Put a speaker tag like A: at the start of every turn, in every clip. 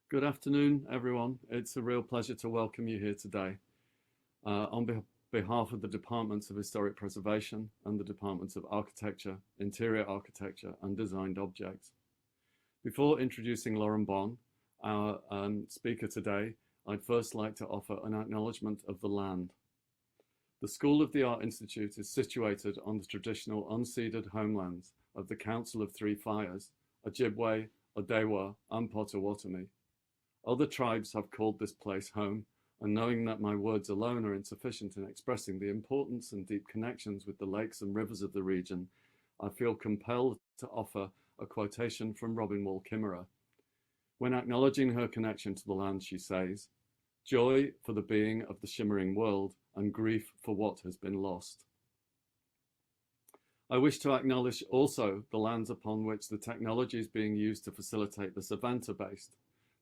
A: Good afternoon, everyone. It's a real pleasure to welcome you here today. On behalf of the Departments of Historic Preservation and the Departments of Architecture, Interior Architecture and Designed Objects. Before introducing Lauren Bonn, our speaker today, I'd first like to offer an acknowledgement of the land. The School of the Art Institute is situated on the traditional unceded homelands of the Council of Three Fires, Ojibwe, Odewa, and Potawatomi. Other tribes have called this place home, and knowing that my words alone are insufficient in expressing the importance and deep connections with the lakes and rivers of the region, I feel compelled to offer a quotation from Robin Wall Kimmerer. When acknowledging her connection to the land, she says, "Joy for the being of the shimmering world and grief for what has been lost." I wish to acknowledge also the lands upon which the technologies being used to facilitate this event are based.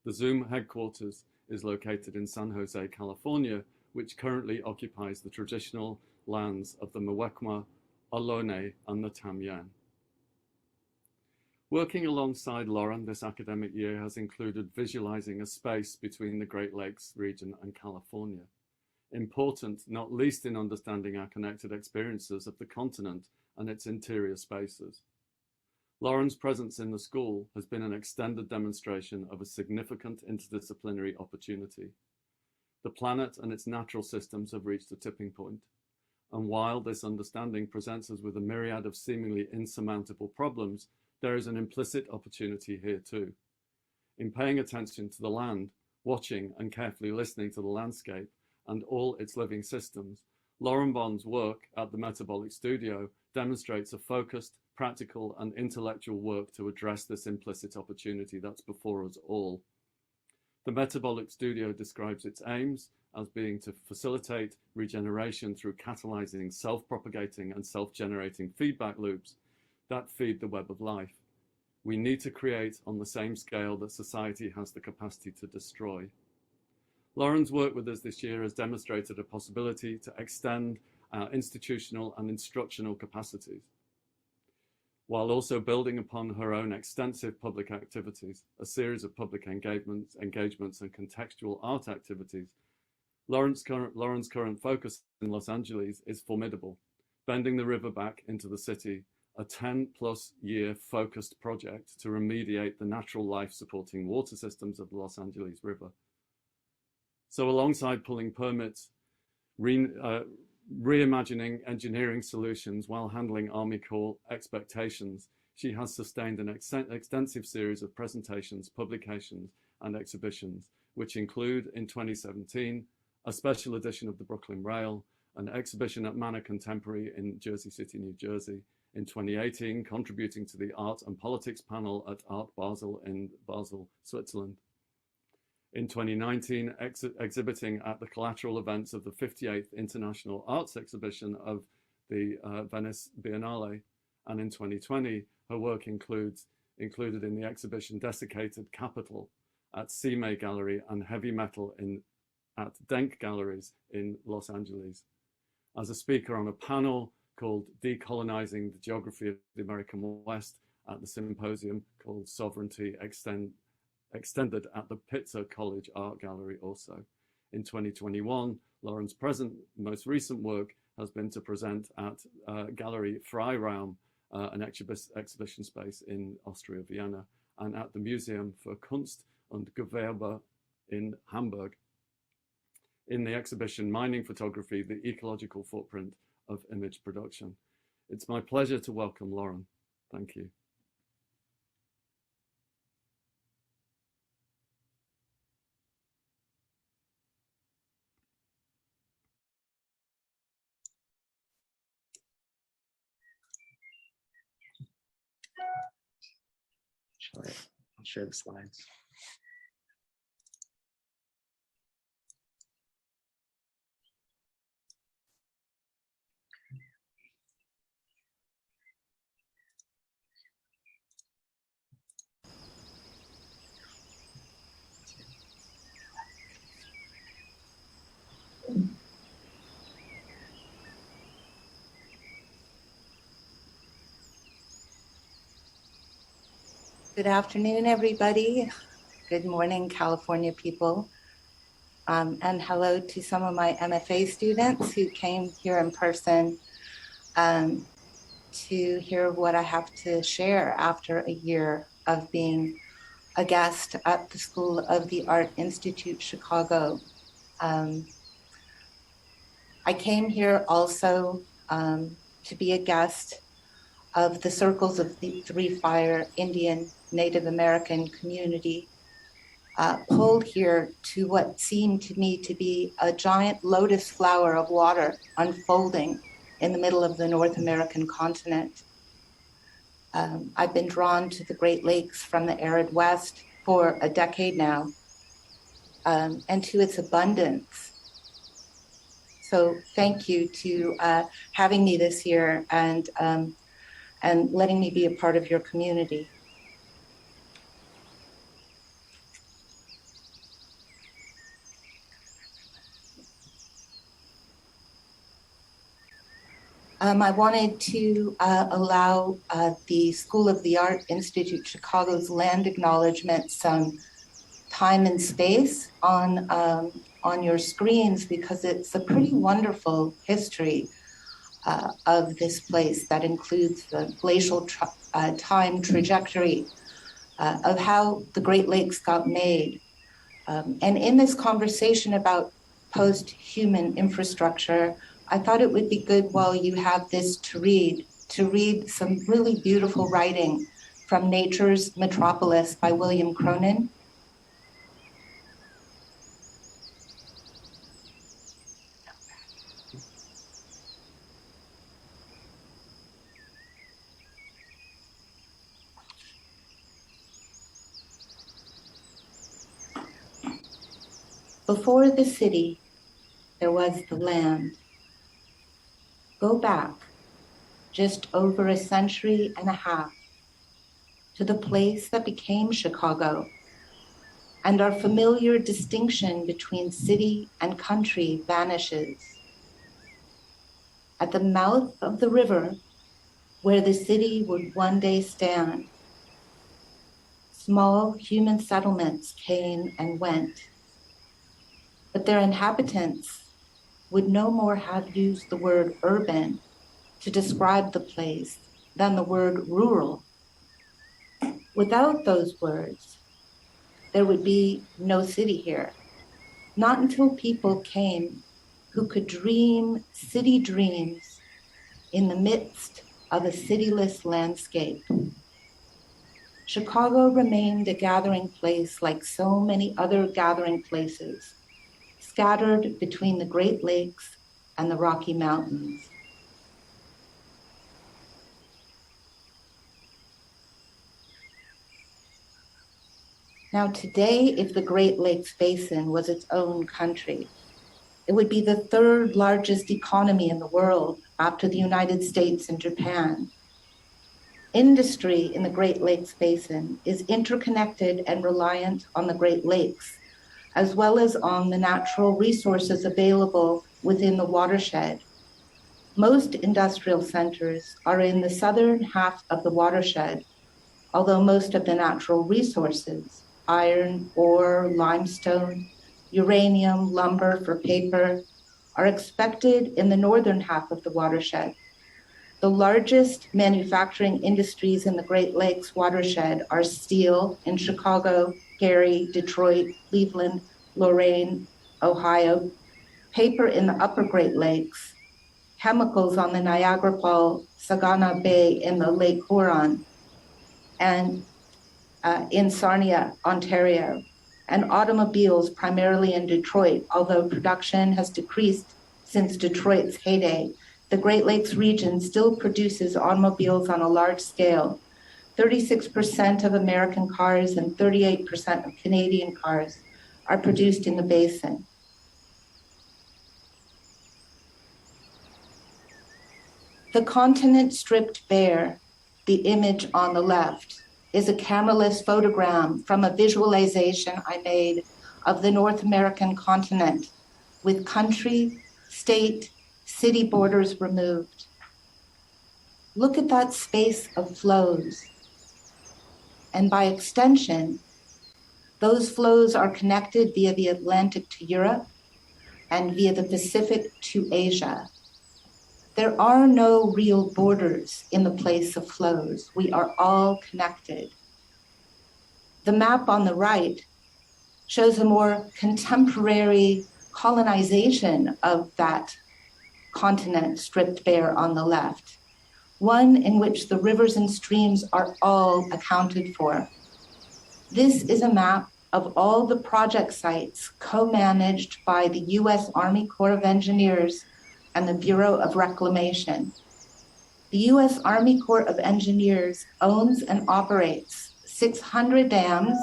A: The Zoom headquarters is located in San Jose, California, which currently occupies the traditional lands of the Muwekma, Ohlone, and the Tamien. Working alongside Lauren this academic year has included visualizing a space between the Great Lakes region and California. Important, not least in understanding our connected experiences of the continent and its interior spaces. Lauren's presence in the school has been an extended demonstration of a significant interdisciplinary opportunity. The planet and its natural systems have reached a tipping point, and while this understanding presents us with a myriad of seemingly insurmountable problems, there is an implicit opportunity here too. In paying attention to the land, watching and carefully listening to the landscape and all its living systems, Lauren Bonn's work at the Metabolic Studio demonstrates a focused, practical and intellectual work to address this implicit opportunity that's before us all. The Metabolic Studio describes its aims as being to facilitate regeneration through catalyzing self-propagating and self-generating feedback loops that feed the web of life. We need to create on the same scale that society has the capacity to destroy. Lauren's work with us this year has demonstrated a possibility to extend our institutional and instructional capacities, while also building upon her own extensive public activities, a series of public engagements and contextual art activities. Lauren's current focus in Los Angeles is formidable, bending the river back into the city, a 10+ year focused project to remediate the natural life supporting water systems of the Los Angeles River. So alongside pulling permits, reimagining engineering solutions while handling Army Corps expectations, she has sustained an extensive series of presentations, publications, and exhibitions, which include, in 2017, a special edition of the Brooklyn Rail, an exhibition at Manor Contemporary in Jersey City, New Jersey, in 2018, contributing to the Art and Politics panel at Art Basel in Basel, Switzerland. In 2019, exhibiting at the collateral events of the 58th International Arts Exhibition of the Venice Biennale. And in 2020, her work included in the exhibition Desiccated Capital at CMA Gallery and Heavy Metal at Denk Galleries in Los Angeles. As a speaker on a panel called Decolonizing the Geography of the American West at the symposium called Sovereignty Extended at the Pitzer College Art Gallery also. In 2021, Lauren's most recent work has been to present at Gallery Freiraum, an exhibition space in Austria, Vienna, and at the Museum für Kunst und Gewerbe in Hamburg. In the exhibition Mining Photography, the Ecological Footprint of Image Production. It's my pleasure to welcome Lauren. Thank you.
B: I'll share the slides.
C: Good afternoon, everybody. Good morning, California people. And hello to some of my MFA students who came here in person to hear what I have to share after a year of being a guest at the School of the Art Institute, Chicago. I came here also to be a guest of the Circles of the Three Fire Indian Native American community, pulled here to what seemed to me to be a giant lotus flower of water unfolding in the middle of the North American continent. I've been drawn to the Great Lakes from the arid West for a decade now, and to its abundance. So thank you to having me this year and letting me be a part of your community. I wanted to allow the School of the Art Institute Chicago's land acknowledgement some time and space on your screens, because it's a pretty wonderful history of this place that includes the glacial time trajectory of how the Great Lakes got made. And in this conversation about post-human infrastructure, I thought it would be good while you have this to read some really beautiful writing from Nature's Metropolis by William Cronin. Before the city, there was the land. Go back just over a century and a half to the place that became Chicago, and our familiar distinction between city and country vanishes. At the mouth of the river, where the city would one day stand, small human settlements came and went, but their inhabitants would no more have used the word urban to describe the place than the word rural. Without those words, there would be no city here, not until people came who could dream city dreams in the midst of a cityless landscape. Chicago remained a gathering place like so many other gathering places, scattered between the Great Lakes and the Rocky Mountains. Now today, if the Great Lakes Basin was its own country, it would be the third largest economy in the world after the United States and Japan. Industry in the Great Lakes Basin is interconnected and reliant on the Great Lakes, as well as on the natural resources available within the watershed. Most industrial centers are in the southern half of the watershed, although most of the natural resources, iron, ore, limestone, uranium, lumber for paper, are expected in the northern half of the watershed. The largest manufacturing industries in the Great Lakes watershed are steel in Chicago, Gary, Detroit, Cleveland, Lorain, Ohio, paper in the upper Great Lakes, chemicals on the Niagara Falls, Saginaw Bay in the Lake Huron, and in Sarnia, Ontario, and automobiles primarily in Detroit, although production has decreased since Detroit's heyday. The Great Lakes region still produces automobiles on a large scale. 36% of American cars and 38% of Canadian cars are produced in the basin. The continent stripped bare, the image on the left, is a cameraless photogram from a visualization I made of the North American continent with country, state, city borders removed. Look at that space of flows. And by extension, Those flows are connected via the Atlantic to Europe and via the Pacific to Asia. There are no real borders in the place of flows. We are all connected. The map on the right shows a more contemporary colonization of that continent stripped bare on the left, one in which the rivers and streams are all accounted for. This is a map of all the project sites co-managed by the U.S. Army Corps of Engineers and the Bureau of Reclamation. The U.S. Army Corps of Engineers owns and operates 600 dams,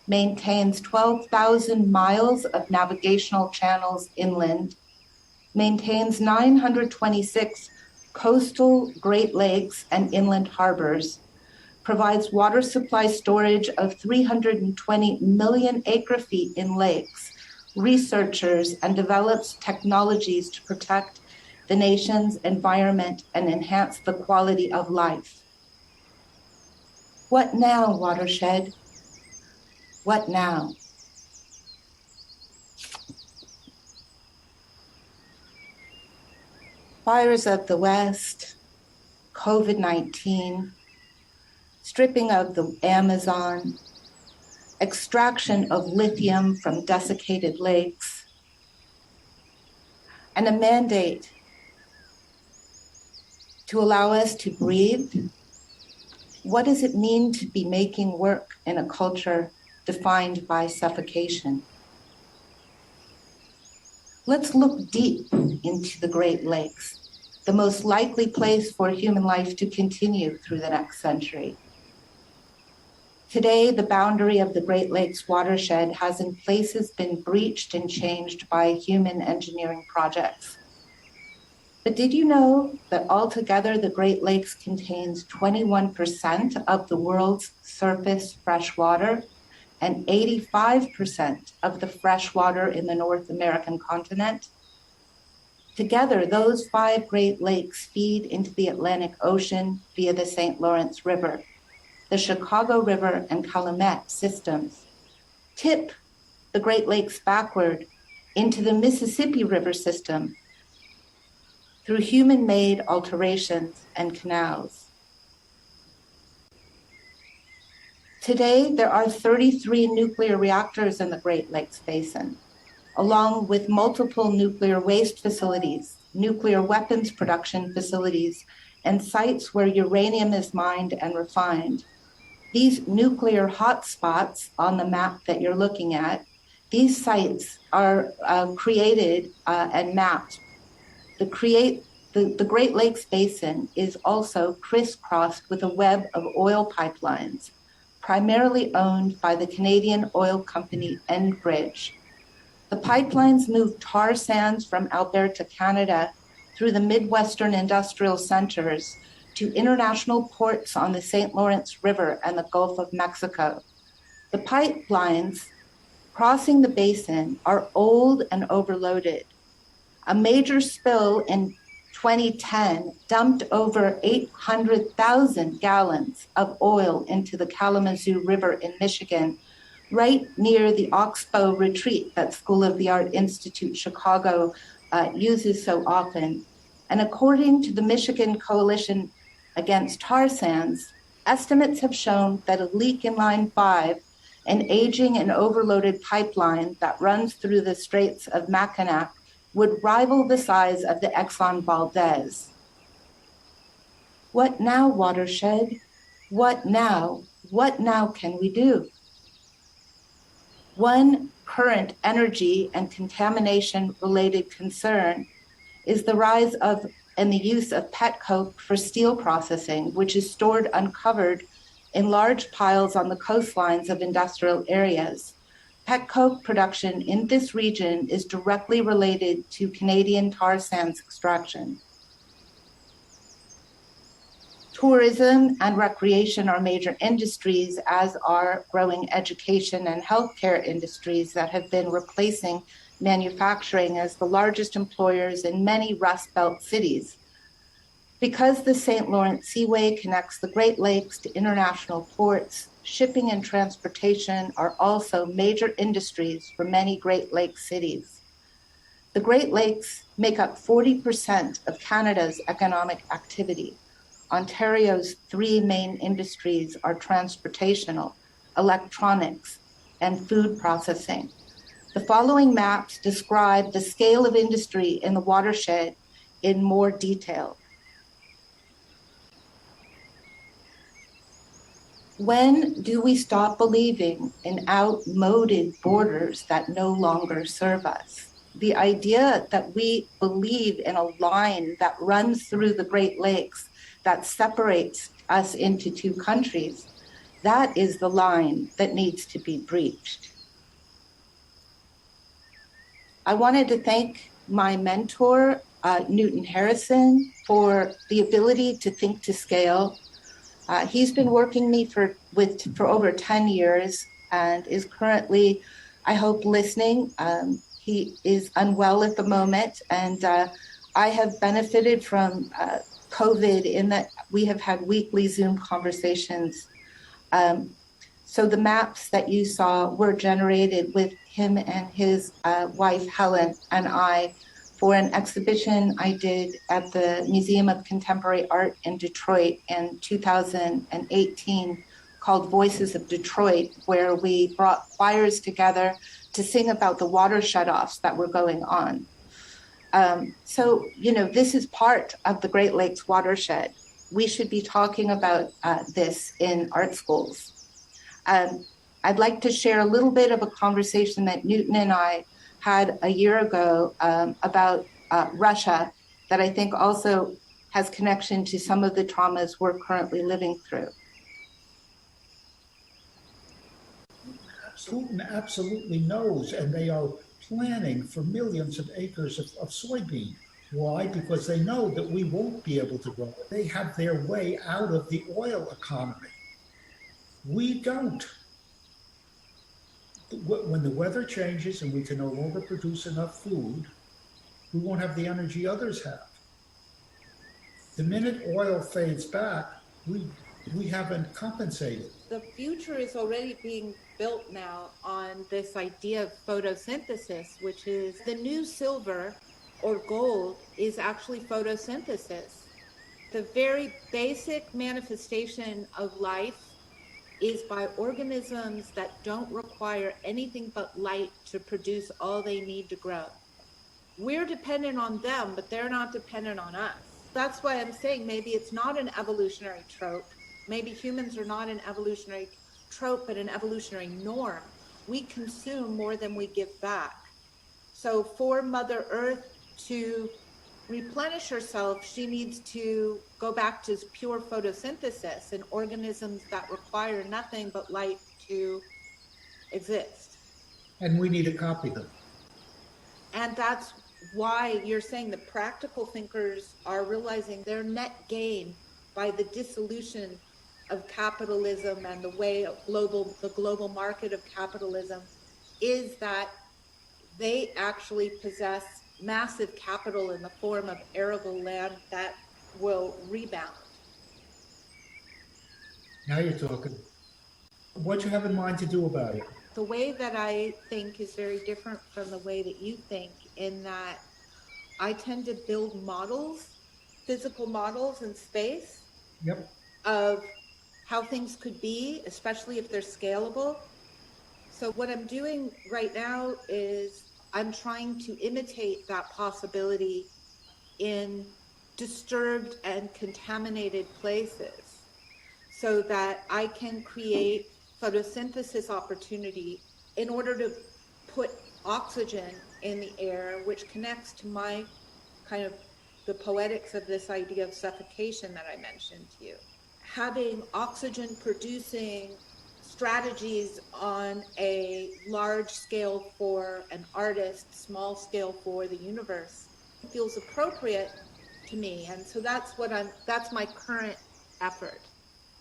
C: maintains 12,000 miles of navigational channels inland, maintains 926 coastal Great Lakes and inland harbors, provides water supply storage of 320 million acre-feet in lakes, researchers, and develops technologies to protect the nation's environment and enhance the quality of life. What now, watershed? What now? Fires of the West, COVID-19, stripping of the Amazon, extraction of lithium from desiccated lakes, and a mandate to allow us to breathe. What does it mean to be making work in a culture defined by suffocation? Let's look deep into the Great Lakes, the most likely place for human life to continue through the next century. Today, the boundary of the Great Lakes watershed has in places been breached and changed by human engineering projects. But did you know that altogether the Great Lakes contains 21% of the world's surface fresh water and 85% of the fresh water in the North American continent? Together, those 5 Great Lakes feed into the Atlantic Ocean via the St. Lawrence River, the Chicago River and Calumet systems, tip the Great Lakes backward into the Mississippi River system through human-made alterations and canals. Today, there are 33 nuclear reactors in the Great Lakes Basin, along with multiple nuclear waste facilities, nuclear weapons production facilities, and sites where uranium is mined and refined. These nuclear hotspots on the map that you're looking at, these sites are created and mapped. The Great Lakes Basin is also crisscrossed with a web of oil pipelines, primarily owned by the Canadian oil company Enbridge. The pipelines move tar sands from Alberta, Canada, through the Midwestern industrial centers to international ports on the St. Lawrence River and the Gulf of Mexico. The pipelines crossing the basin are old and overloaded. A major spill in 2010 dumped over 800,000 gallons of oil into the Kalamazoo River in Michigan, right near the Oxbow retreat that School of the Art Institute Chicago uses so often. And according to the Michigan Coalition Against Tar Sands, estimates have shown that a leak in Line 5, an aging and overloaded pipeline that runs through the Straits of Mackinac, would rival the size of the Exxon Valdez. What now, watershed? What now? What now can we do? One current energy and contamination related concern is the rise of and the use of pet coke for steel processing, which is stored uncovered in large piles on the coastlines of industrial areas. Pet coke production in this region is directly related to Canadian tar sands extraction. Tourism and recreation are major industries, as are growing education and healthcare industries that have been replacing manufacturing as the largest employers in many Rust Belt cities. Because the St. Lawrence Seaway connects the Great Lakes to international ports, shipping and transportation are also major industries for many Great Lakes cities. The Great Lakes make up 40% of Canada's economic activity. Ontario's three main industries are transportational, electronics, and food processing. The following maps describe the scale of industry in the watershed in more detail. When do we stop believing in outmoded borders that no longer serve us? The idea that we believe in a line that runs through the Great Lakes that separates us into two countries, that is the line that needs to be breached. I wanted to thank my mentor, Newton Harrison, for the ability to think to scale. He's been working for over 10 years and is currently, I hope, listening. He is unwell at the moment, and I have benefited from COVID in that we have had weekly Zoom conversations. So the maps that you saw were generated with him and his wife, Helen, and I for an exhibition I did at the Museum of Contemporary Art in Detroit in 2018 called Voices of Detroit, where we brought choirs together to sing about the water shutoffs that were going on. So, this is part of the Great Lakes watershed. We should be talking about this in art schools. I'd like to share a little bit of a conversation that Newton and I had a year ago about Russia that I think also has connection to some of the traumas we're currently living through.
D: Putin absolutely knows, and they are planning for millions of acres of soybean. Why? Because they know that we won't be able to grow it. They have their way out of the oil economy. We don't. When the weather changes and we can no longer produce enough food, we won't have the energy others have. The minute oil fades back, we haven't compensated.
E: The future is already being built now on this idea of photosynthesis, which is the new silver or gold is actually photosynthesis. The very basic manifestation of life is by organisms that don't require anything but light to produce all they need to grow. We're dependent on them, but they're not dependent on us. That's why I'm saying maybe it's not an evolutionary trope. Maybe humans are not an evolutionary trope, but an evolutionary norm. We consume more than we give back. So for Mother Earth to replenish herself, she needs to go back to pure photosynthesis and organisms that require nothing but light to exist.
D: And we need to copy them.
E: And that's why you're saying the practical thinkers are realizing their net gain by the dissolution of capitalism and the way of the global market of capitalism is that they actually possess massive capital in the form of arable land that will rebound.
D: Now you're talking. What do you have in mind to do about it?
E: The way that I think is very different from the way that you think, in that I tend to build models, physical models in space.
D: Yep.
E: Of how things could be, especially if they're scalable. So what I'm doing right now is I'm trying to imitate that possibility in disturbed and contaminated places so that I can create photosynthesis opportunity in order to put oxygen in the air, which connects to my kind of the poetics of this idea of suffocation that I mentioned to you. Having oxygen producing strategies on a large scale for an artist, small scale for the universe feels appropriate to me. And so that's my current effort.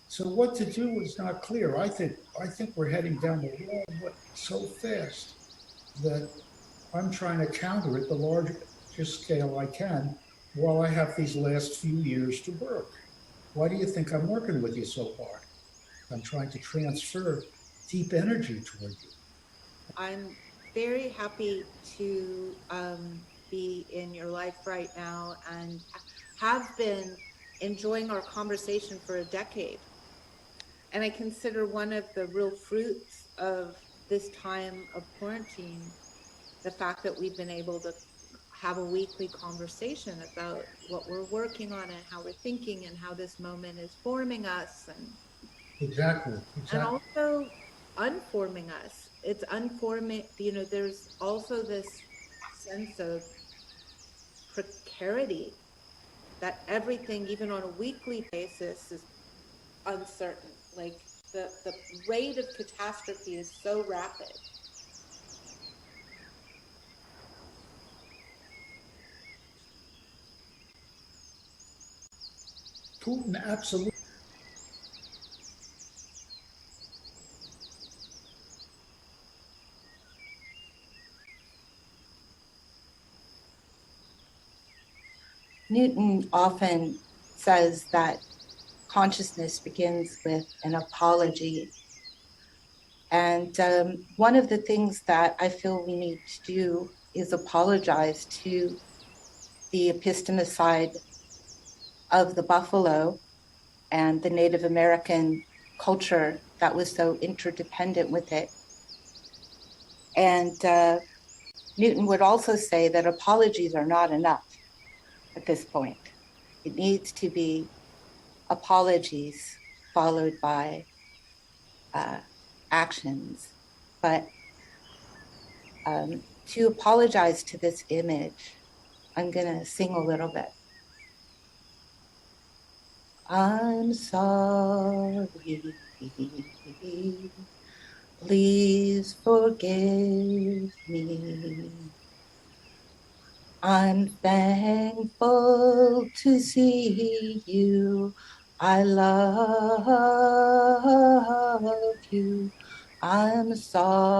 D: So what to do is not clear. I think we're heading down the wall so fast that I'm trying to counter it the largest scale I can while I have these last few years to work. Why do you think I'm working with you so hard? I'm trying to transfer deep energy toward you.
E: I'm very happy to be in your life right now and have been enjoying our conversation for a decade. And I consider one of the real fruits of this time of quarantine the fact that we've been able to have a weekly conversation about what we're working on and how we're thinking and how this moment is forming us
D: Exactly.
E: and also unforming us. It's unforming, there's also this sense of precarity that everything, even on a weekly basis, is uncertain. Like the rate of catastrophe is so rapid.
D: Putin absolutely.
C: Newton often says that consciousness begins with an apology. And one of the things that I feel we need to do is apologize to the epistemicide of the buffalo and the Native American culture that was so interdependent with it. And Newton would also say that apologies are not enough at this point. It needs to be apologies followed by actions. But to apologize to this image, I'm gonna sing a little bit. I'm sorry, please forgive me. I'm thankful to see you. I love you. I'm sorry.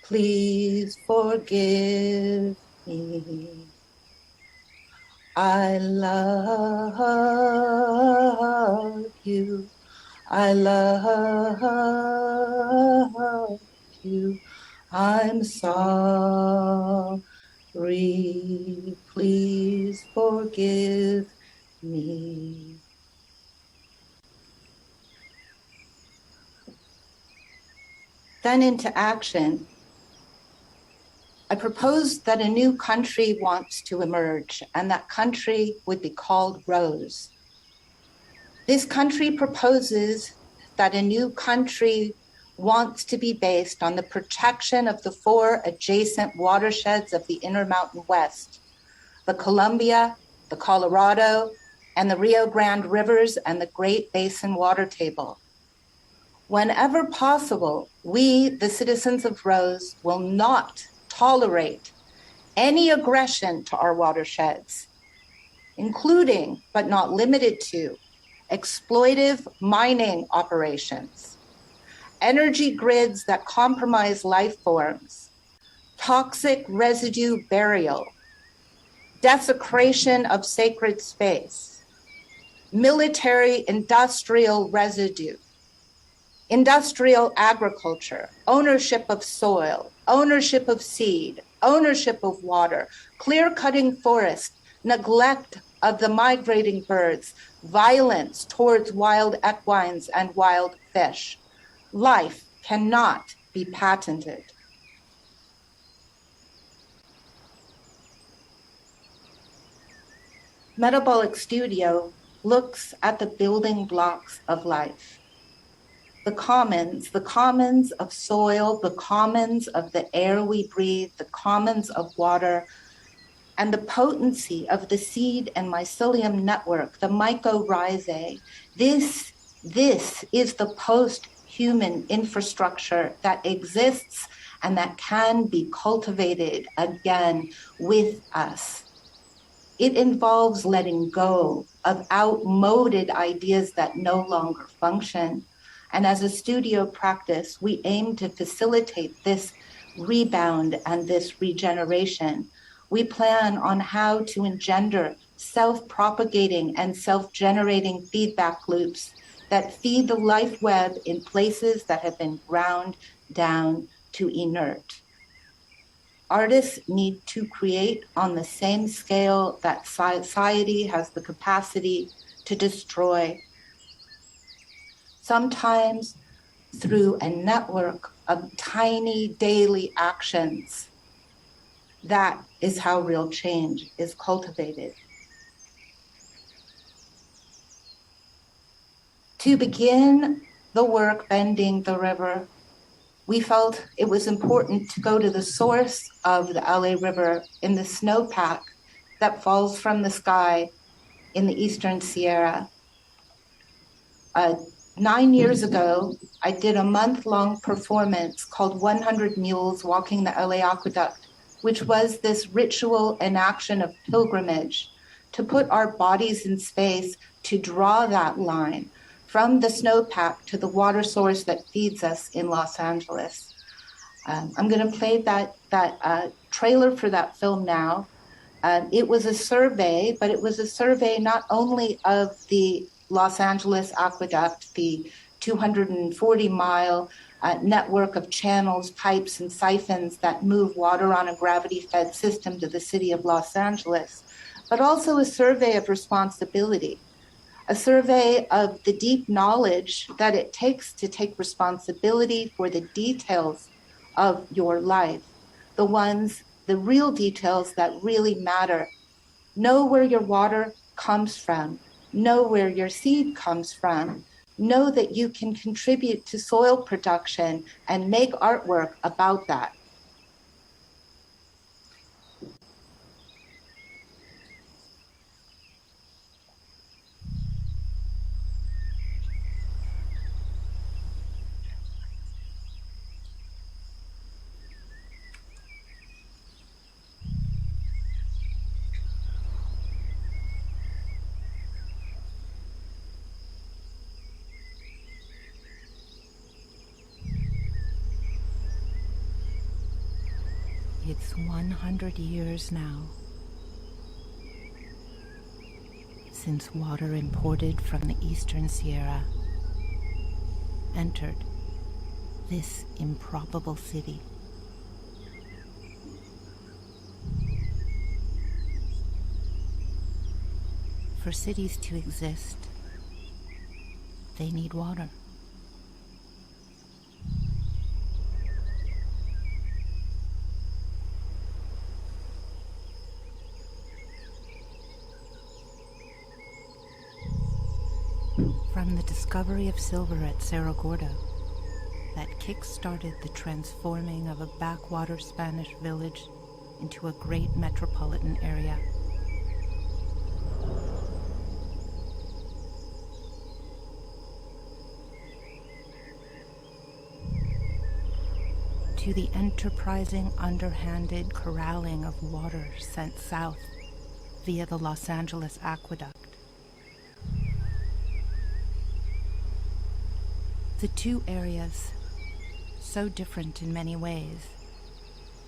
C: Please forgive me. I love you. I love you. I'm sorry. Please forgive me. Then into action. I proposed that a new country wants to emerge, and that country would be called Rose. This country proposes that a new country wants to be based on the protection of the 4 adjacent watersheds of the Intermountain West, the Columbia, the Colorado, and the Rio Grande rivers and the Great Basin water table. Whenever possible, we, the citizens of Rose, will not tolerate any aggression to our watersheds, including, but not limited to, exploitive mining operations, energy grids that compromise life forms, toxic residue burial, desecration of sacred space, military industrial residue, industrial agriculture, ownership of soil, ownership of seed, ownership of water, clear-cutting forest, neglect of the migrating birds, violence towards wild equines and wild fish. Life cannot be patented. Metabolic Studio looks at the building blocks of life. The commons of soil, the commons of the air we breathe, the commons of water, and the potency of the seed and mycelium network, the mycorrhizae. This is the post-human infrastructure that exists and that can be cultivated again with us. It involves letting go of outmoded ideas that no longer function. And as a studio practice, we aim to facilitate this rebound and this regeneration. We plan on how to engender self-propagating and self-generating feedback loops that feed the life web in places that have been ground down to inert. Artists need to create on the same scale that society has the capacity to destroy, sometimes through a network of tiny daily actions. That is how real change is cultivated. To begin the work bending the river, we felt it was important to go to the source of the LA River in the snowpack that falls from the sky in the Eastern Sierra. 9 years ago, I did a month-long performance called 100 Mules Walking the LA Aqueduct, which was this ritual and action of pilgrimage to put our bodies in space to draw that line from the snowpack to the water source that feeds us in Los Angeles. I'm going to play that trailer for that film now. It was a survey, but it was a survey not only of the Los Angeles Aqueduct, the 240-mile network of channels, pipes, and siphons that move water on a gravity-fed system to the city of Los Angeles, but also a survey of responsibility, a survey of the deep knowledge that it takes to take responsibility for the details of your life, the real details that really matter. Know where your water comes from. Know where your seed comes from. Know that you can contribute to soil production and make artwork about that.
F: It's 100 years now since water imported from the Eastern Sierra entered this improbable city. For cities to exist, they need water. From the discovery of silver at Cerro Gordo that kick-started the transforming of a backwater Spanish village into a great metropolitan area. To the enterprising, underhanded corralling of water sent south via the Los Angeles Aqueduct. The two areas, so different in many ways,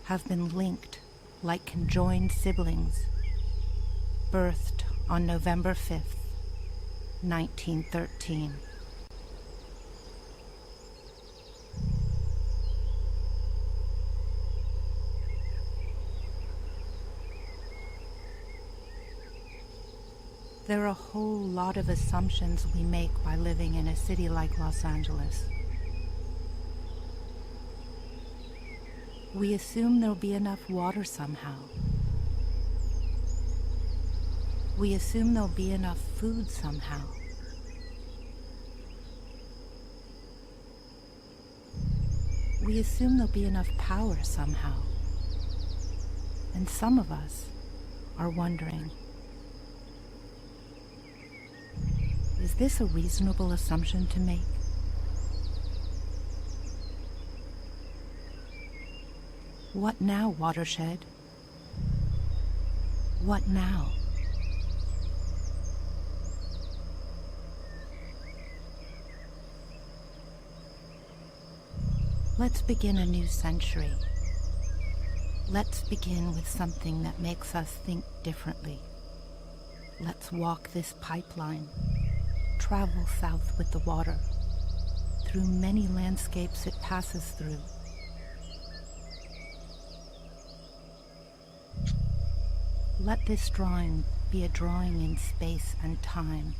F: have been linked like conjoined siblings, birthed on November 5th, 1913. There are a whole lot of assumptions we make by living in a city like Los Angeles. We assume there'll be enough water somehow. We assume there'll be enough food somehow. We assume there'll be enough power somehow. And some of us are wondering, is this a reasonable assumption to make? What now, watershed? What now? Let's begin a new century. Let's begin with something that makes us think differently. Let's walk this pipeline, travel south with the water, through many landscapes it passes through. Let this drawing be a drawing in space and time.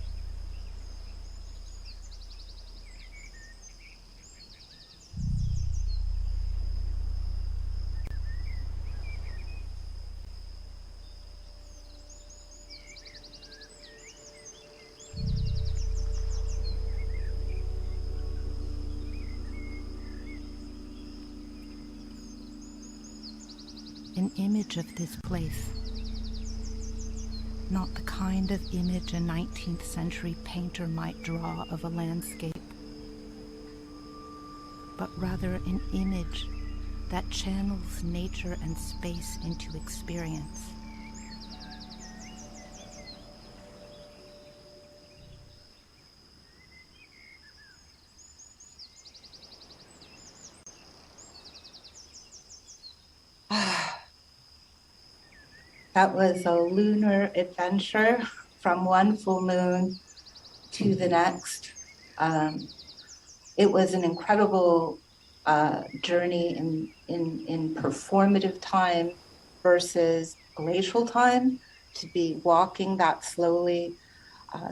F: An image of this place. Not the kind of image a 19th century painter might draw of a landscape, but rather an image that channels nature and space into experience.
C: That was a lunar adventure from one full moon to the next. It was an incredible journey in performative time versus glacial time, to be walking that slowly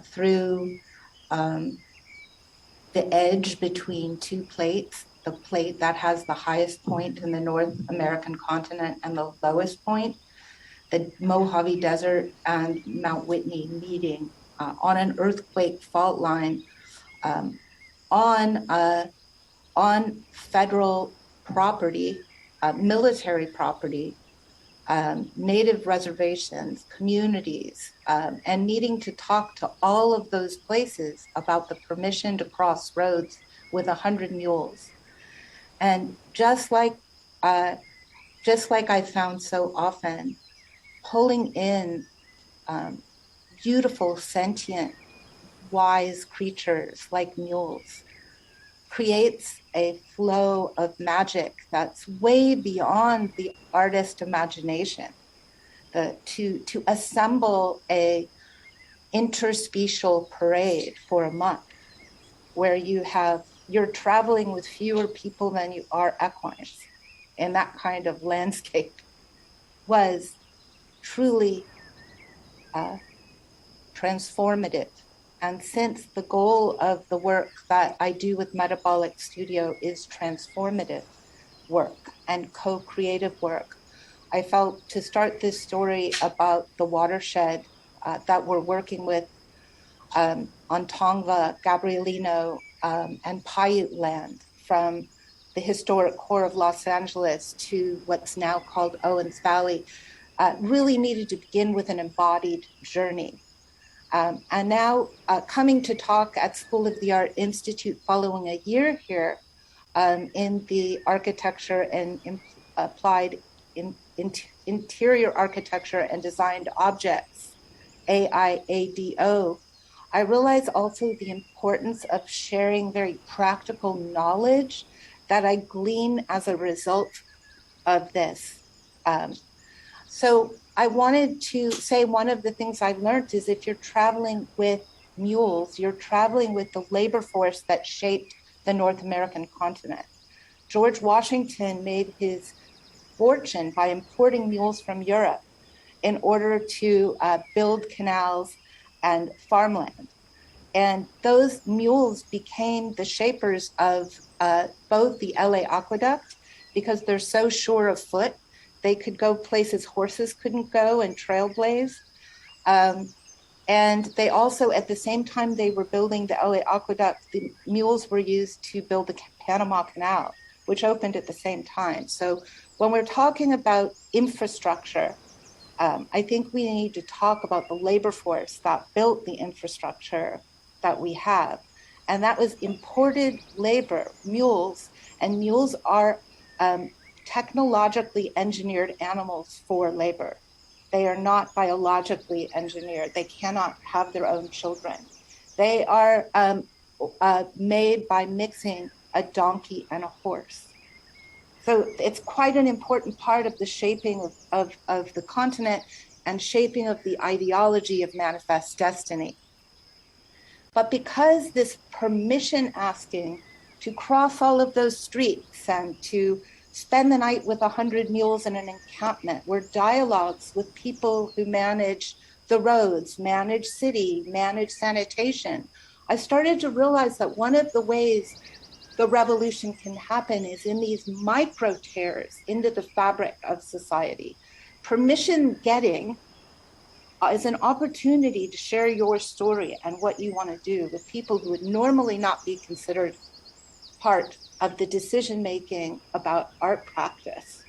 C: through the edge between two plates, the plate that has the highest point in the North American continent and the lowest point, the Mojave Desert and Mount Whitney meeting on an earthquake fault line on federal property, military property, native reservations, communities, and needing to talk to all of those places about the permission to cross roads with 100 mules. And just like I found so often, pulling in beautiful, sentient, wise creatures like mules creates a flow of magic that's way beyond the artist imagination. To assemble a interspecial parade for a month where you're traveling with fewer people than you are equines in that kind of landscape was truly transformative. And since the goal of the work that I do with Metabolic Studio is transformative work and co-creative work, I felt to start this story about the watershed that we're working with on Tongva, Gabrielino, and Paiute land, from the historic core of Los Angeles to what's now called Owens Valley, really needed to begin with an embodied journey. And now coming to talk at School of the Art Institute following a year here in the architecture and applied interior architecture and designed objects, AIADO, I realize also the importance of sharing very practical knowledge that I glean as a result of this. So I wanted to say one of the things I've learned is if you're traveling with mules, you're traveling with the labor force that shaped the North American continent. George Washington made his fortune by importing mules from Europe in order to build canals and farmland. And those mules became the shapers of both the LA Aqueduct, because they're so sure of foot. They could go places horses couldn't go and trailblaze. And they also, at the same time they were building the LA Aqueduct, the mules were used to build the Panama Canal, which opened at the same time. So when we're talking about infrastructure, I think we need to talk about the labor force that built the infrastructure that we have. And that was imported labor, mules, and mules are technologically engineered animals for labor. They are not biologically engineered. They cannot have their own children. They are made by mixing a donkey and a horse. So it's quite an important part of the shaping of the continent and shaping of the ideology of manifest destiny. But because this permission asking to cross all of those streets and to spend the night with 100 mules in an encampment were dialogues with people who manage the roads, manage city, manage sanitation, I started to realize that one of the ways the revolution can happen is in these micro tears into the fabric of society. Permission getting is an opportunity to share your story and what you want to do with people who would normally not be considered part of the decision-making about art practice.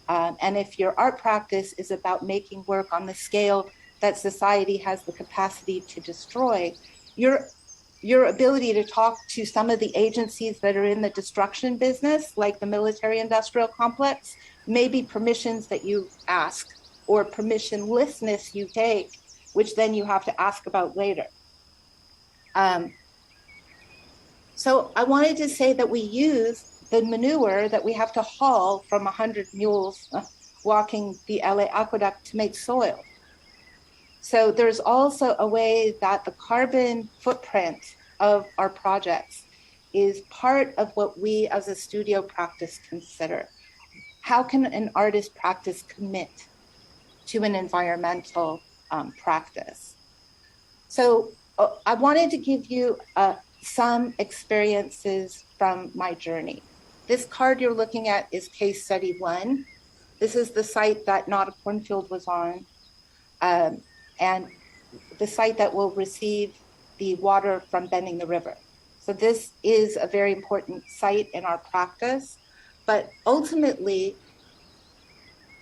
C: And if your art practice is about making work on the scale that society has the capacity to destroy, your ability to talk to some of the agencies that are in the destruction business, like the military-industrial complex, may be permissions that you ask or permissionlessness you take, which then you have to ask about later. So I wanted to say that we use the manure that we have to haul from 100 mules walking the LA aqueduct to make soil. So there's also a way that the carbon footprint of our projects is part of what we as a studio practice consider. How can an artist practice commit to an environmental practice? So I wanted to give you some experiences from my journey. This card you're looking at is case study 1. This is the site that Not a Cornfield was on, and the site that will receive the water from Bending the River. So this is a very important site in our practice, but ultimately,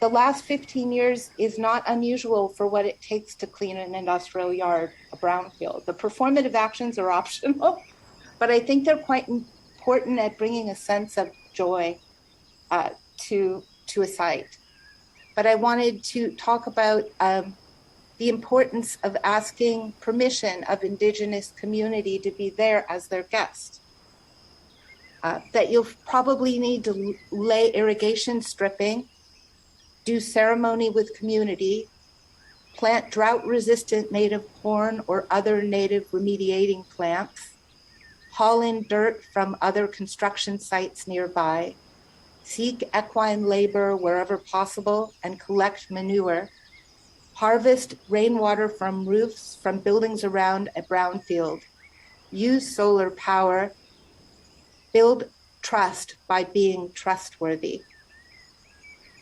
C: the last 15 years is not unusual for what it takes to clean an industrial yard, a brownfield. The performative actions are optional, but I think they're quite important at bringing a sense of joy to a site. But I wanted to talk about the importance of asking permission of Indigenous community to be there as their guest. That you'll probably need to lay irrigation stripping, do ceremony with community, plant drought-resistant native corn or other native remediating plants, haul in dirt from other construction sites nearby, seek equine labor wherever possible and collect manure, harvest rainwater from roofs from buildings around a brownfield, use solar power, build trust by being trustworthy.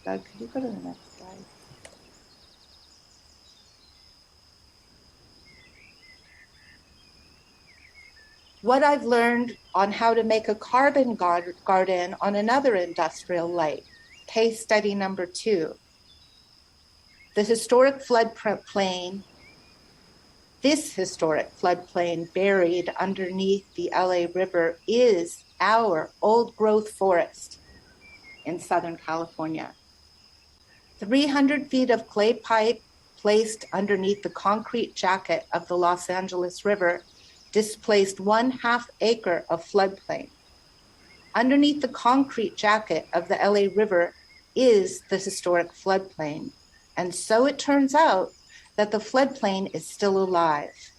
C: Doug, could you go to the next slide? What I've learned on how to make a carbon garden on another industrial light, case study number 2. The historic floodplain, this historic floodplain buried underneath the LA River is our old growth forest in Southern California. 300 feet of clay pipe placed underneath the concrete jacket of the Los Angeles River displaced 1/2 acre of floodplain. Underneath the concrete jacket of the LA River is the historic floodplain. And so it turns out that the floodplain is still alive.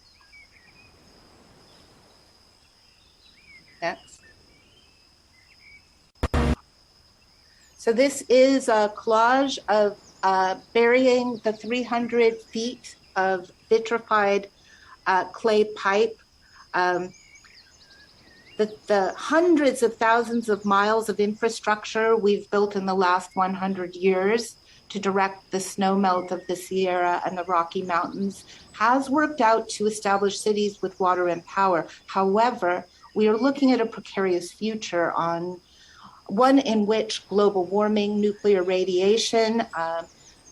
C: Next. So this is a collage of burying the 300 feet of vitrified clay pipe. The hundreds of thousands of miles of infrastructure we've built in the last 100 years to direct the snowmelt of the Sierra and the Rocky Mountains has worked out to establish cities with water and power. However, we are looking at a precarious future, on one in which global warming, nuclear radiation,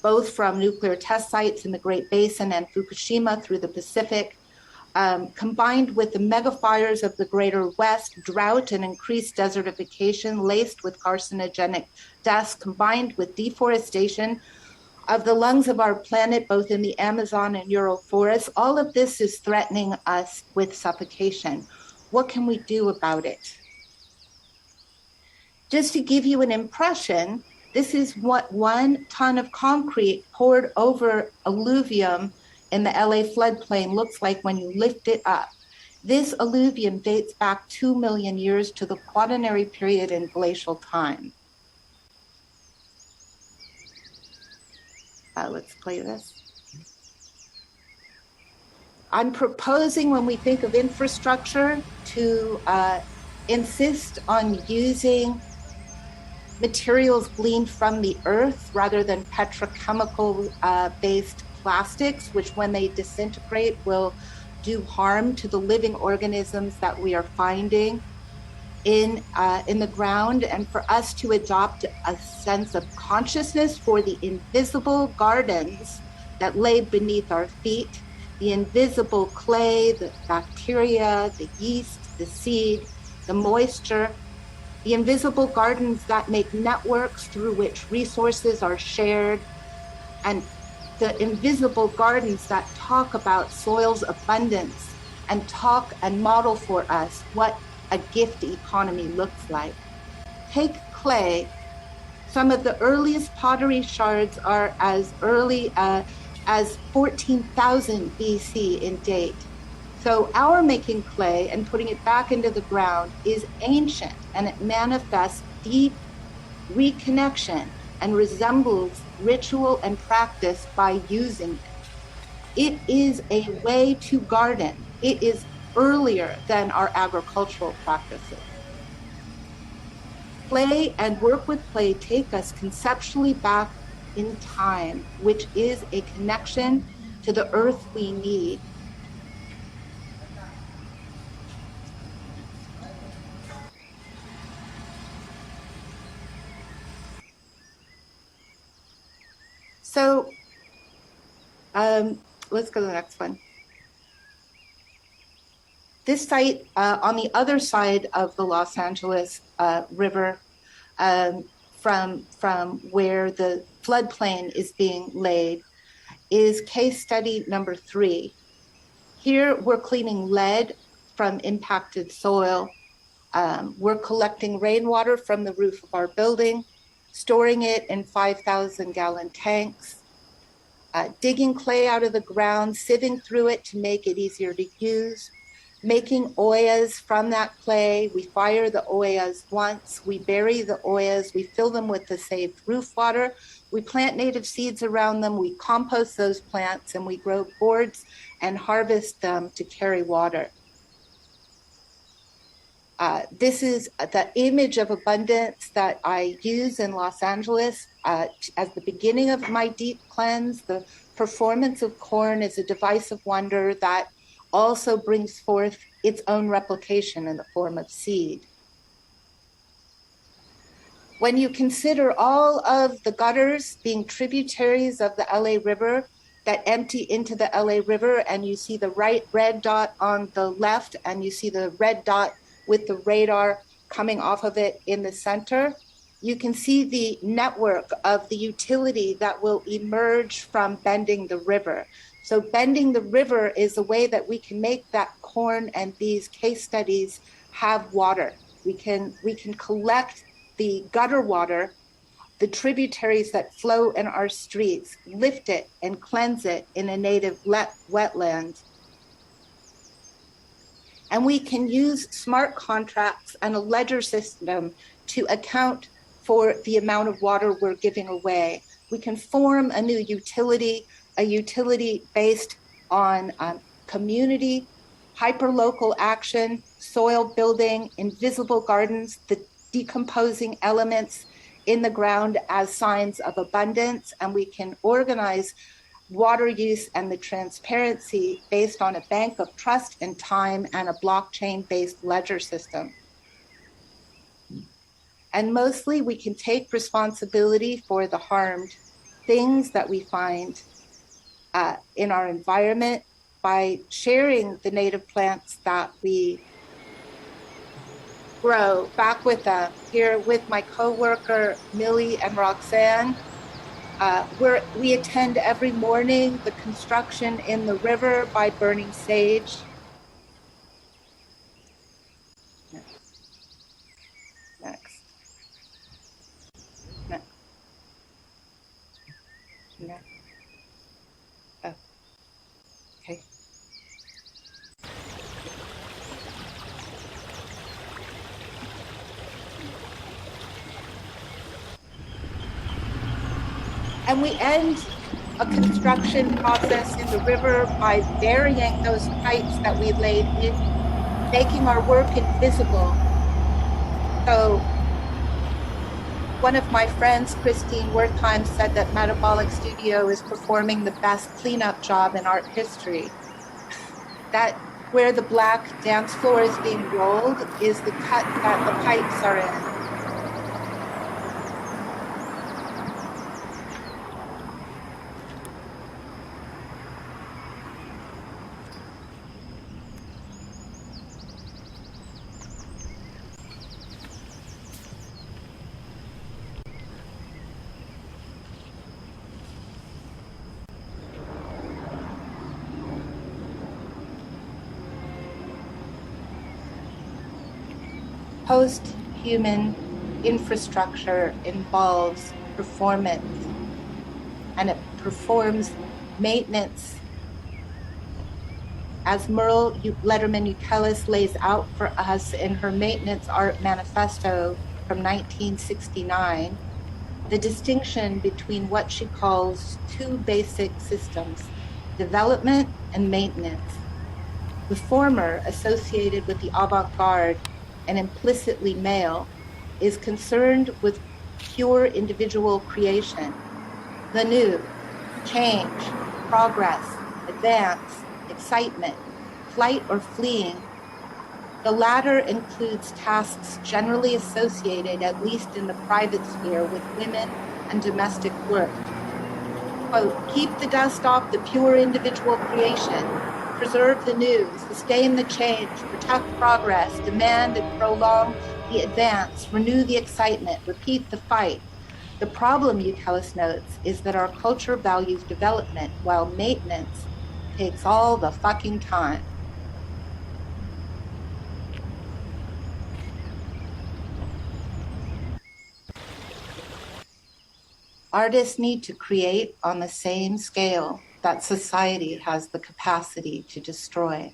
C: both from nuclear test sites in the Great Basin and Fukushima through the Pacific, combined with the megafires of the Greater West, drought and increased desertification laced with carcinogenic dust, combined with deforestation of the lungs of our planet, both in the Amazon and Ural forests, all of this is threatening us with suffocation. What can we do about it? Just to give you an impression, This is what 1 ton of concrete poured over alluvium in the LA floodplain looks like when you lift it up. This alluvium dates back 2 million years to the Quaternary period in glacial time. Let's play this. I'm proposing, when we think of infrastructure, to insist on using materials gleaned from the earth rather than petrochemical based plastics, which when they disintegrate will do harm to the living organisms that we are finding in the ground, and for us to adopt a sense of consciousness for the invisible gardens that lay beneath our feet, the invisible clay, the bacteria, the yeast, the seed, the moisture, the invisible gardens that make networks through which resources are shared, and the invisible gardens that talk about soil's abundance and talk and model for us what a gift economy looks like. Take clay. Some of the earliest pottery shards are as early as 14,000 BC in date. So our making clay and putting it back into the ground is ancient, and it manifests deep reconnection and resembles ritual and practice by using it. It is a way to garden. It is earlier than our agricultural practices. Play and work with play take us conceptually back in time, which is a connection to the earth we need. So let's go to the next one. This site on the other side of the Los Angeles River, from where the floodplain is being laid, is case study number 3. Here we're cleaning lead from impacted soil. We're collecting rainwater from the roof of our building, storing it in 5,000-gallon tanks, digging clay out of the ground, sieving through it to make it easier to use, making oyas from that clay. We fire the oyas once, we bury the oyas, we fill them with the saved roof water, we plant native seeds around them, we compost those plants, and we grow gourds and harvest them to carry water. This is the image of abundance that I use in Los Angeles as the beginning of my deep cleanse. The performance of corn is a device of wonder that also brings forth its own replication in the form of seed. When you consider all of the gutters being tributaries of the LA River that empty into the LA River, and you see the red dot on the left, and you see the red dot with the radar coming off of it in the center, you can see the network of the utility that will emerge from bending the river. So bending the river is a way that we can make that corn and these case studies have water. We can collect the gutter water, the tributaries that flow in our streets, lift it and cleanse it in a native wetland. And we can use smart contracts and a ledger system to account for the amount of water we're giving away. We can form a new utility, a utility based on community, hyperlocal action, soil building, invisible gardens, the decomposing elements in the ground as signs of abundance. And we can organize water use and the transparency based on a bank of trust and time and a blockchain-based ledger system. And mostly we can take responsibility for the harmed things that we find in our environment by sharing the native plants that we grow back with them. Here with my coworker, Millie and Roxanne, we attend every morning the construction in the river by burning sage. Next. now? Oh, okay. And we end a construction process in the river by burying those pipes that we laid in, making our work invisible. So one of my friends, Christine Wertheim, said that Metabolic Studio is performing the best cleanup job in art history. That where the black dance floor is being rolled is the cut that the pipes are in. Post-human infrastructure involves performance, and it performs maintenance. As Merle Lederman-Ukeles lays out for us in her Maintenance Art Manifesto from 1969, the distinction between what she calls two basic systems, development and maintenance. The former, associated with the avant-garde and implicitly male, is concerned with pure individual creation. The new, change, progress, advance, excitement, flight or fleeing. The latter includes tasks generally associated, at least in the private sphere, with women and domestic work. Quote, keep the dust off the pure individual creation, preserve the new, sustain the change, protect progress, demand and prolong the advance, renew the excitement, repeat the fight. The problem, Ukeles notes, is that our culture values development while maintenance takes all the fucking time. Artists need to create on the same scale that society has the capacity to destroy.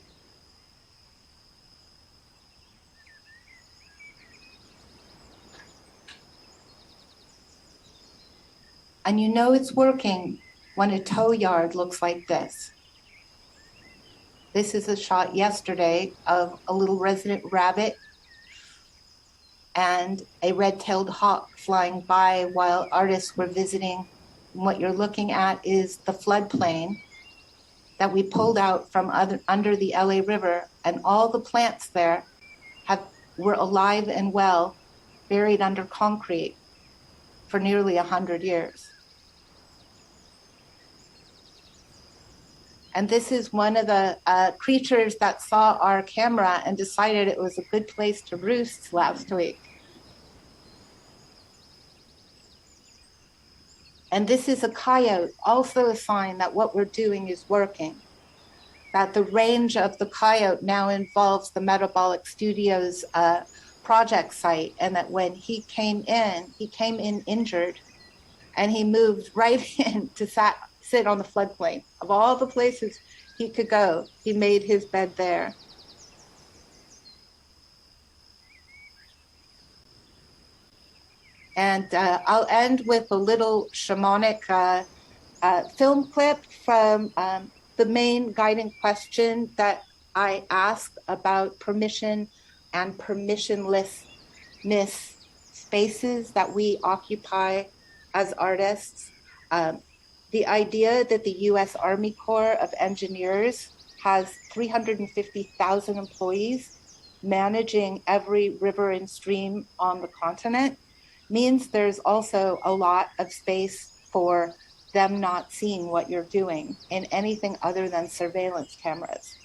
C: And you know it's working when a tow yard looks like this. This is a shot yesterday of a little resident rabbit and a red-tailed hawk flying by while artists were visiting. And what you're looking at is the floodplain that we pulled out from under the LA River, and all the plants there were alive and well, buried under concrete for nearly 100 years. And this is one of the creatures that saw our camera and decided it was a good place to roost last week. And this is a coyote, also a sign that what we're doing is working. That the range of the coyote now involves the Metabolic Studios project site, and that when he came in injured, and he moved right in to sit on the floodplain. Of all the places he could go, he made his bed there. And I'll end with a little shamanic film clip from the main guiding question that I ask about permission and permissionlessness spaces that we occupy as artists. The idea that the U.S. Army Corps of Engineers has 350,000 employees managing every river and stream on the continent means there's also a lot of space for them not seeing what you're doing in anything other than surveillance cameras.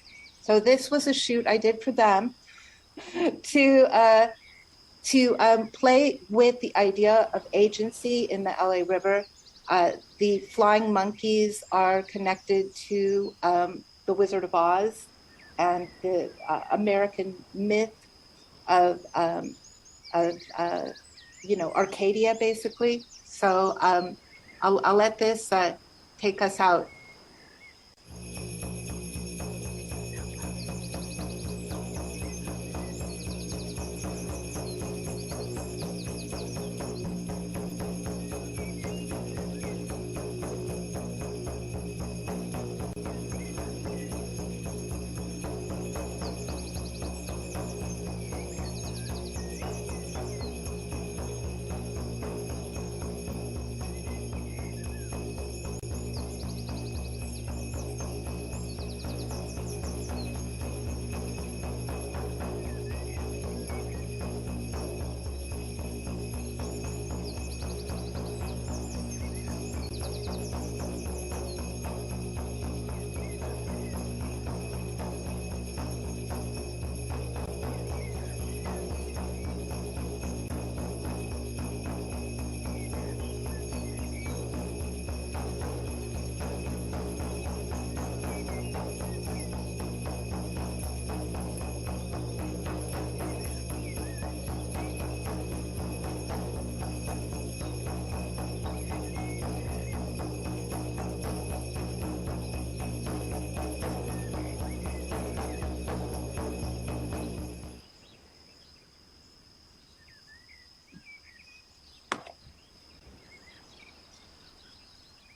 C: So this was a shoot I did for them to play with the idea of agency in the LA River. The flying monkeys are connected to the Wizard of Oz and the American myth of Arcadia, basically. So I'll let this
E: take us out.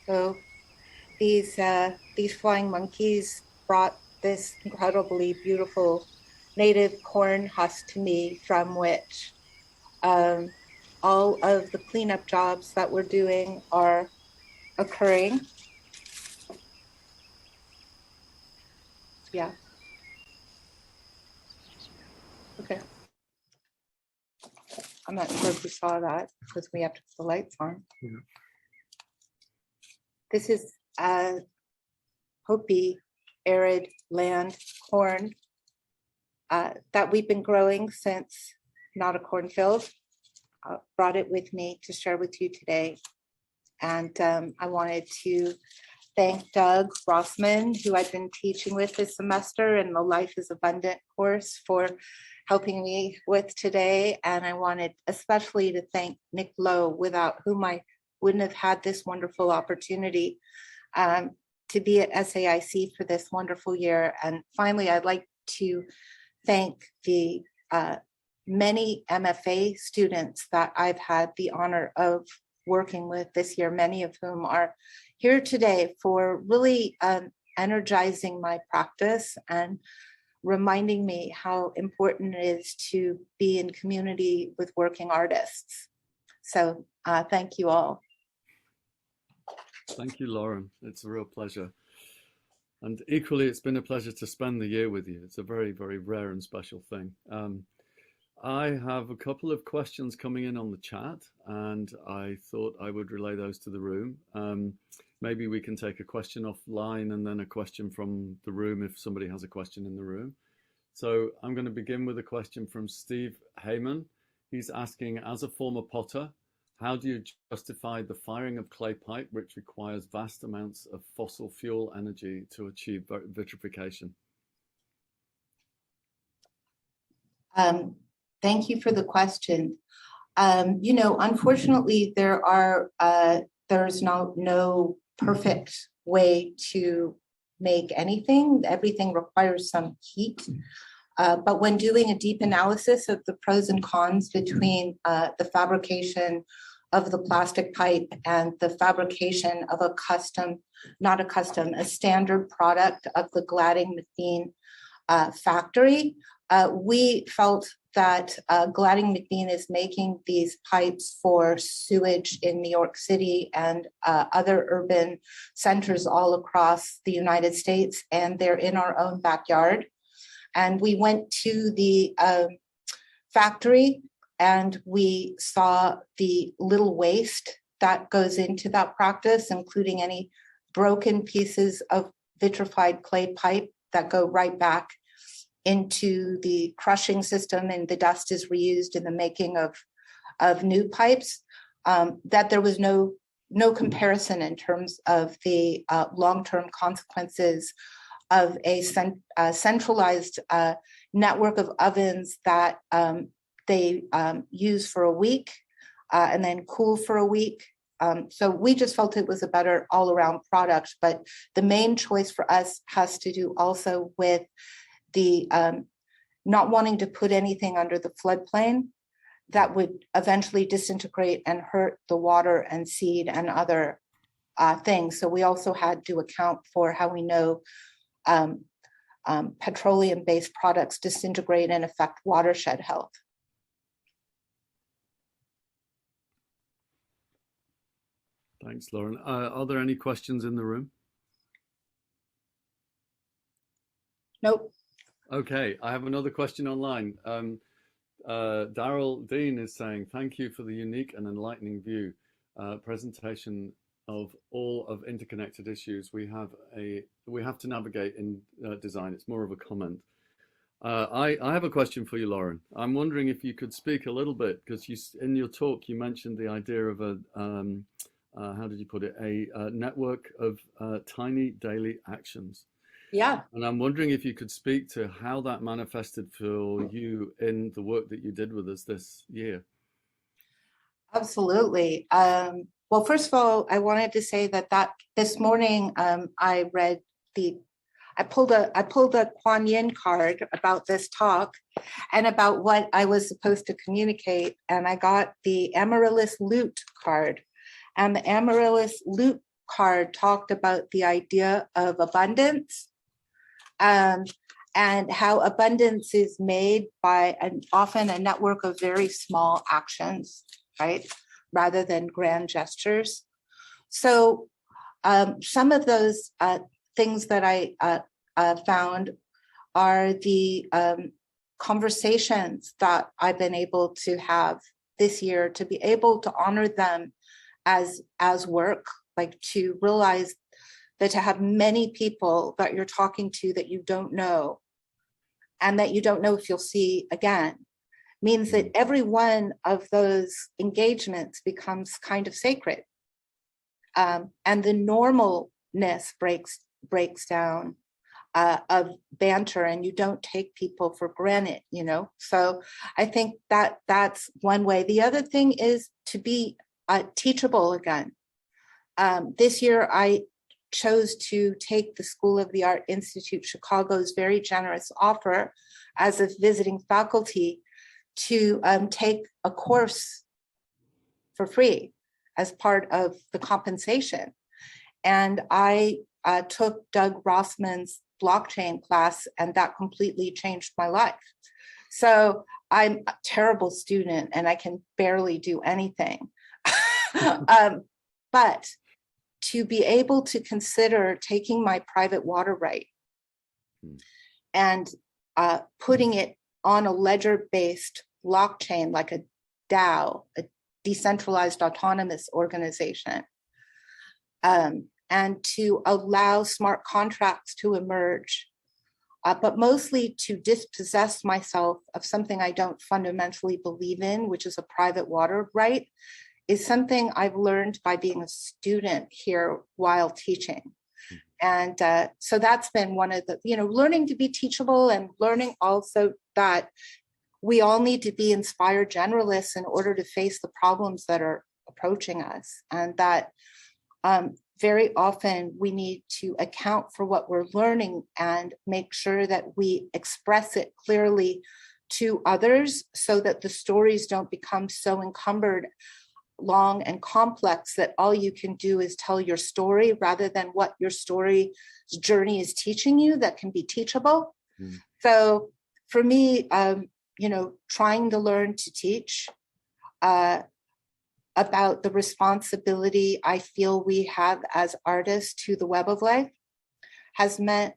E: So these flying monkeys brought this incredibly beautiful native corn husk to me, from which all of the cleanup jobs that we're doing are occurring. Yeah. Okay. I'm not sure if you saw that because we have to put the lights on.
A: Yeah.
E: This is Hopi arid land corn that we've been growing since not a cornfield. Brought it with me to share with you today. And I wanted to thank Doug Rossman, who I've been teaching with this semester in the Life is Abundant course, for helping me with today. And I wanted especially to thank Nick Lowe, without whom I wouldn't have had this wonderful opportunity to be at SAIC for this wonderful year. And finally, I'd like to thank the many MFA students that I've had the honor of working with this year, many of whom are here today, for really energizing my practice and reminding me how important it is to be in community with working artists. So thank you all.
A: Thank you, Lauren. It's a real pleasure. And equally, it's been a pleasure to spend the year with you. It's a very, very rare and special thing. I have a couple of questions coming in on the chat, and I thought I would relay those to the room. Maybe we can take a question offline and then a question from the room if somebody has a question in the room. So I'm going to begin with a question from Steve Heyman. He's asking, as a former potter, how do you justify the firing of clay pipe, which requires vast amounts of fossil fuel energy to achieve vitrification?
C: Thank you for the question. Unfortunately, there's no perfect way to make anything. Everything requires some heat. But when doing a deep analysis of the pros and cons between the fabrication of the plastic pipe and the fabrication of a standard product of the Gladding McBean factory, we felt that Gladding McBean is making these pipes for sewage in New York City and other urban centers all across the United States, and they're in our own backyard. And we went to the factory and we saw the little waste that goes into that practice, including any broken pieces of vitrified clay pipe that go right back into the crushing system, and the dust is reused in the making of new pipes. That there was no comparison in terms of the long-term consequences of a centralized network of ovens that they use for a week and then cool for a week So we just felt it was a better all-around product. But the main choice for us has to do also with the not wanting to put anything under the floodplain that would eventually disintegrate and hurt the water and seed and other things. So we also had to account for how we know petroleum-based products disintegrate and affect watershed health.
A: Thanks, Lauren. Are there any questions in the room?
C: Nope.
A: Okay, I have another question online. Daryl Dean is saying, thank you for the unique and enlightening view, presentation of all of interconnected issues we have to navigate in design. It's more of a comment. I have a question for you, Lauren. I'm wondering if you could speak a little bit, because in your talk you mentioned the idea of a how did you put it? A network of tiny daily actions.
C: Yeah.
A: And I'm wondering if you could speak to how that manifested for you in the work that you did with us this year.
C: Absolutely. Well, first of all, I wanted to say that this morning I read I pulled a Kuan Yin card about this talk and about what I was supposed to communicate, and I got the Amaryllis Lute card. And the Amaryllis Lute card talked about the idea of abundance, and how abundance is made by often a network of very small actions, right, rather than grand gestures. So some of those things that I found are the conversations that I've been able to have this year, to be able to honor them as work, like to realize that to have many people that you're talking to that you don't know and that you don't know if you'll see again means that every one of those engagements becomes kind of sacred. And the normalness breaks down of banter, and you don't take people for granted, So I think that that's one way. The other thing is to be teachable again. This year, I chose to take the School of the Art Institute Chicago's very generous offer as a visiting faculty to take a course for free as part of the compensation. And I took Doug Rossman's blockchain class, and that completely changed my life. So I'm a terrible student and I can barely do anything. But to be able to consider taking my private water right and putting it on a ledger-based blockchain like a DAO, a decentralized autonomous organization, and to allow smart contracts to emerge, but mostly to dispossess myself of something I don't fundamentally believe in, which is a private water right, is something I've learned by being a student here while teaching. And so that's been one of the, learning to be teachable, and learning also that we all need to be inspired generalists in order to face the problems that are approaching us. And that very often we need to account for what we're learning and make sure that we express it clearly to others so that the stories don't become so encumbered, long and complex, that all you can do is tell your story rather than what your story's journey is teaching you that can be teachable. So for me, trying to learn to teach about the responsibility I feel we have as artists to the web of life has meant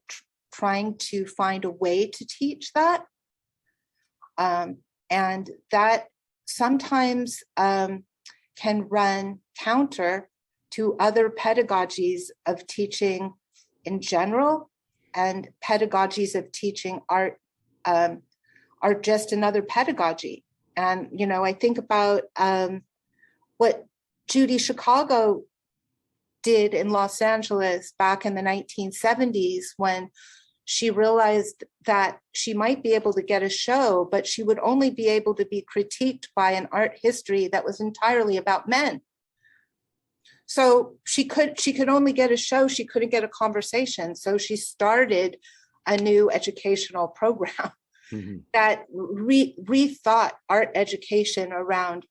C: trying to find a way to teach that. And that sometimes can run counter to other pedagogies of teaching in general, and pedagogies of teaching art are just another pedagogy. And, I think about what Judy Chicago did in Los Angeles back in the 1970s, when she realized that she might be able to get a show, but she would only be able to be critiqued by an art history that was entirely about men.
E: So she could only get a show, she couldn't get a conversation. So she started a new educational program that rethought art education around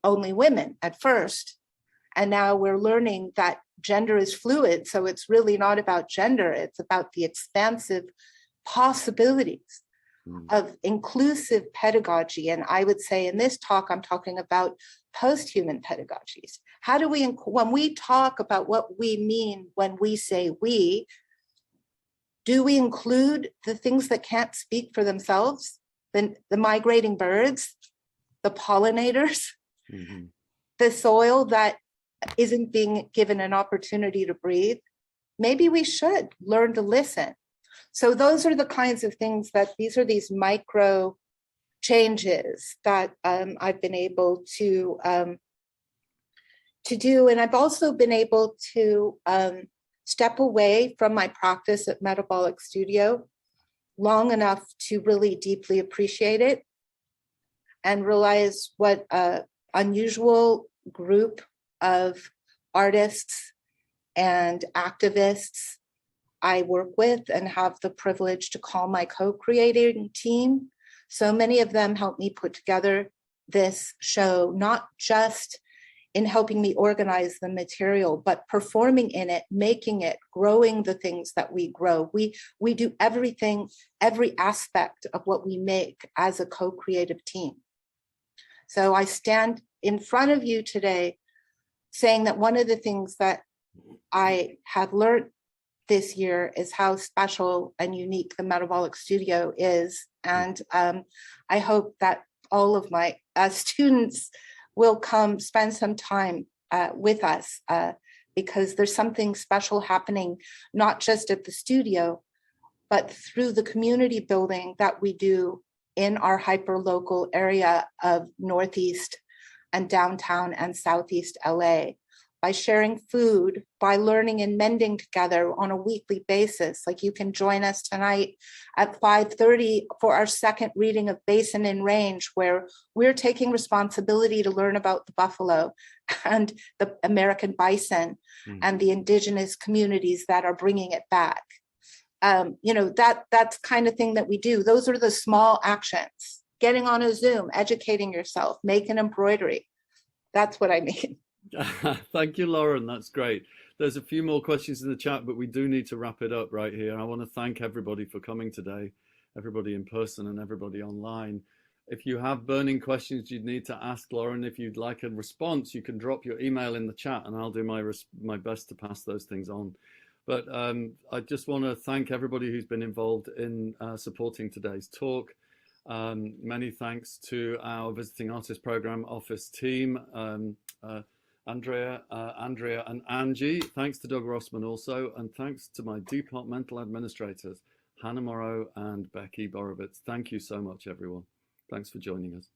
E: only women at first. And now we're learning that gender is fluid. So it's really not about gender, it's about the expansive possibilities of inclusive pedagogy. And I would say in this talk, I'm talking about post-human pedagogies. How do we, when we talk about what we mean when we say we, do we include the things that can't speak for themselves? The migrating birds, the pollinators, the soil that isn't being given an opportunity to breathe? Maybe we should learn to listen. So those are the kinds of things these are these micro changes that I've been able to do. And I've also been able to step away from my practice at Metabolic Studio long enough to really deeply appreciate it and realize what an unusual group of artists and activists I work with and have the privilege to call my co-creating team. So many of them helped me put together this show, not just in helping me organize the material, but performing in it, making it, growing the things that we grow. We do everything, every aspect of what we make as a co-creative team. So I stand in front of you today saying that one of the things that I have learned this year is how special and unique the Metabolic Studio is. And I hope that all of my students will come spend some time with us because there's something special happening, not just at the studio, but through the community building that we do in our hyper-local area of Northeast and downtown and Southeast LA. By sharing food, by learning and mending together on a weekly basis. Like you can join us tonight at 5:30 for our second reading of Basin and Range, where we're taking responsibility to learn about the buffalo and the American bison and the indigenous communities that are bringing it back. That's kind of thing that we do. Those are the small actions. Getting on a Zoom, educating yourself, making embroidery. That's what I mean.
A: Thank you, Lauren. That's great. There's a few more questions in the chat, but we do need to wrap it up right here. I want to thank everybody for coming today, everybody in person and everybody online. If you have burning questions you'd need to ask Lauren, if you'd like a response, you can drop your email in the chat and I'll do my best to pass those things on. But I just want to thank everybody who's been involved in supporting today's talk. Many thanks to our Visiting Artist Program Office team, Andrea and Angie. Thanks to Doug Rossman also, and thanks to my departmental administrators, Hannah Morrow and Becky Borovitz. Thank you so much, everyone. Thanks for joining us.